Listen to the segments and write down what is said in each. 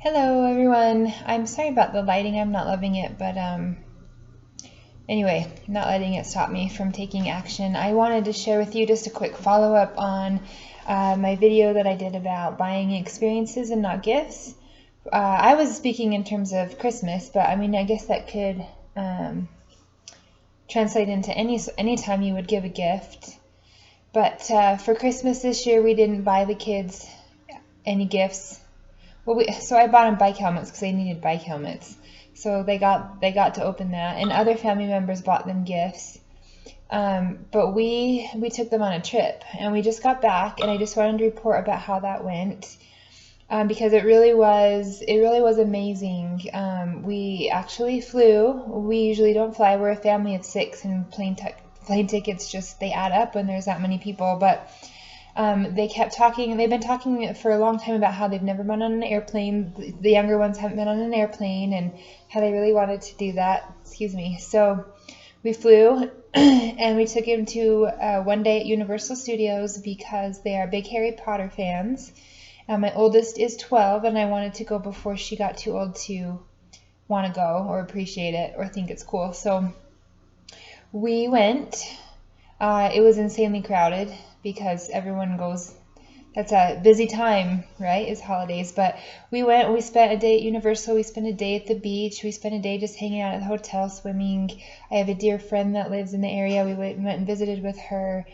Hello everyone. I'm sorry about the lighting. I'm not loving it, but anyway, not letting it stop me from taking action. I wanted to share with you just a quick follow-up on my video that I did about buying experiences and not gifts. I was speaking in terms of Christmas, but I mean, I guess that could translate into any time you would give a gift. But for Christmas this year, we didn't buy the kids any gifts. Well, so I bought them bike helmets because they needed bike helmets. So they got to open that, and other family members bought them gifts. But we took them on a trip, and we just got back, and I just wanted to report about how that went, because it really was amazing. We actually flew. We usually don't fly. We're a family of 6, and plane tickets just they add up when there's that many people, but. They kept talking, and they've been talking for a long time about how they've never been on an airplane. The younger ones haven't been on an airplane, and how they really wanted to do that. Excuse me. So we flew, and we took him to one day at Universal Studios because they are big Harry Potter fans. My oldest is 12, and I wanted to go before she got too old to want to go or appreciate it or think it's cool. So we went. It was insanely crowded because everyone goes. That's a busy time, right? Is holidays. But we went. We spent a day at Universal. We spent a day at the beach. We spent a day just hanging out at the hotel, swimming. I have a dear friend that lives in the area. We went and visited with her,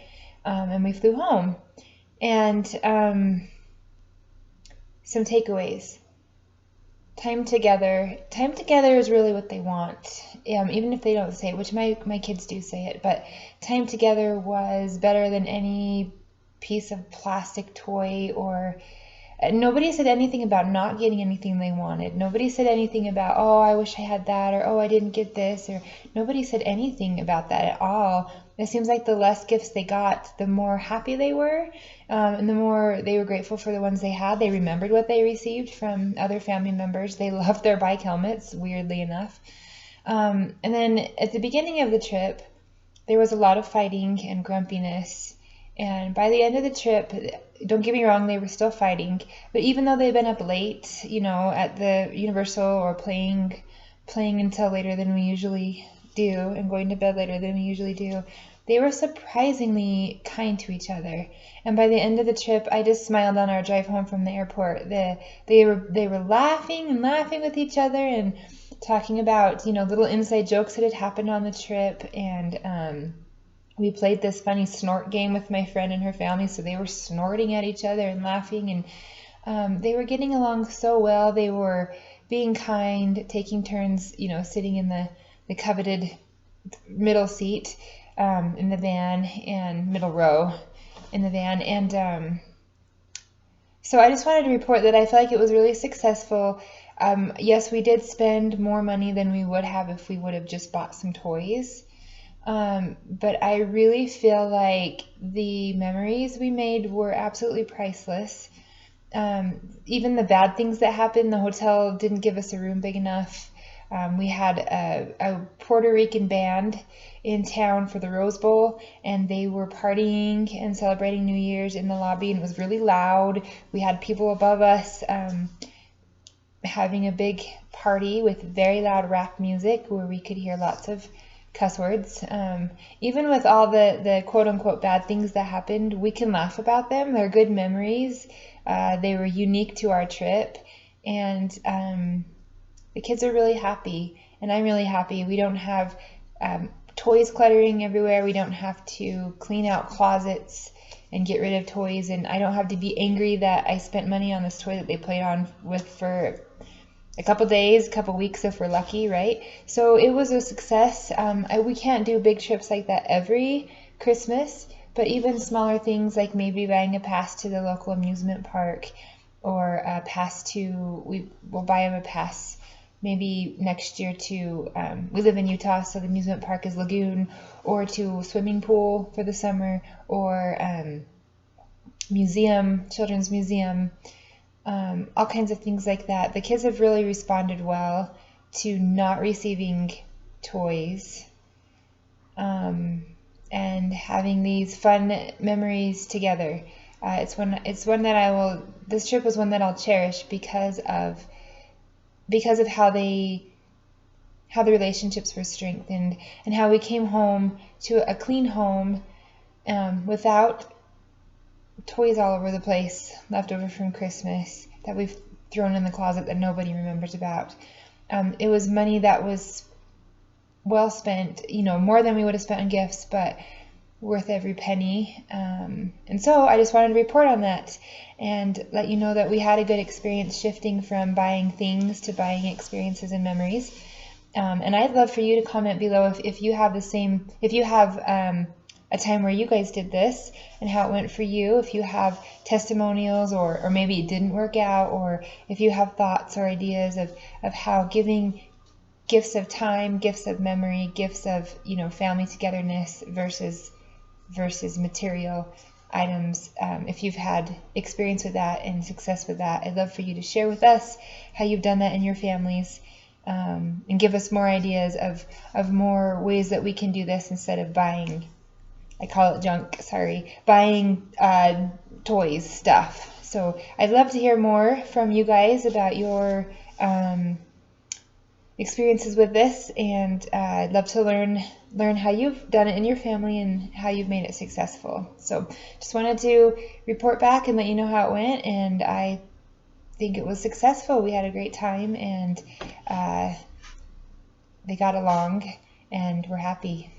and we flew home. And some takeaways. Time together is really what they want, even if they don't say it, which my kids do say it, but time together was better than any piece of plastic toy. Or nobody said anything about not getting anything they wanted. Nobody said anything about, oh, I wish I had that, or oh, I didn't get this, or nobody said anything about that at all. It seems like the less gifts they got, the more happy they were, and the more they were grateful for the ones they had. They remembered what they received from other family members. They loved their bike helmets, weirdly enough. And then at the beginning of the trip, there was a lot of fighting and grumpiness. And by the end of the trip, don't get me wrong, they were still fighting. But even though they'd been up late, at the Universal, or playing until later than we usually do, and going to bed later than we usually do, they were surprisingly kind to each other. And by the end of the trip, I just smiled on our drive home from the airport. They were laughing with each other, and talking about little inside jokes that had happened on the trip. And we played this funny snort game with my friend and her family, so they were snorting at each other and laughing, and they were getting along so well. They were being kind, taking turns, sitting in the coveted middle seat in the van, and middle row in the van. And so I just wanted to report that I feel like it was really successful. Yes, we did spend more money than we would have if we would have just bought some toys. But I really feel like the memories we made were absolutely priceless. Even the bad things that happened, the hotel didn't give us a room big enough. We had a Puerto Rican band in town for the Rose Bowl, and they were partying and celebrating New Year's in the lobby, and it was really loud. We had people above us having a big party with very loud rap music where we could hear lots of cuss words. Even with all the quote-unquote bad things that happened, we can laugh about them. They're good memories. They were unique to our trip, and the kids are really happy, and I'm really happy. We don't have toys cluttering everywhere. We don't have to clean out closets and get rid of toys, and I don't have to be angry that I spent money on this toy that they played on with for a couple days, a couple weeks if we're lucky, right? So it was a success. We can't do big trips like that every Christmas, but even smaller things like maybe buying a pass to the local amusement park, or a pass we'll buy them a pass maybe next year to, we live in Utah, so the amusement park is Lagoon, or to a swimming pool for the summer, or children's museum. All kinds of things like that. The kids have really responded well to not receiving toys, and having these fun memories together. This trip was one that I'll cherish because of because of how the relationships were strengthened, and how we came home to a clean home, without toys all over the place left over from Christmas that we've thrown in the closet that nobody remembers about. It was money that was well spent, more than we would have spent on gifts, but worth every penny. And so I just wanted to report on that and let you know that we had a good experience shifting from buying things to buying experiences and memories. And I'd love for you to comment below if you have a time where you guys did this and how it went for you, if you have testimonials or maybe it didn't work out, or if you have thoughts or ideas of how giving gifts of time, gifts of memory, gifts of family togetherness versus material items. If you've had experience with that and success with that, I'd love for you to share with us how you've done that in your families, and give us more ideas of more ways that we can do this instead of buying, I call it junk, buying toys, stuff. So I'd love to hear more from you guys about your experiences with this, and I'd love to learn how you've done it in your family and how you've made it successful. So just wanted to report back and let you know how it went, and I think it was successful. We had a great time, and they got along, and we're happy.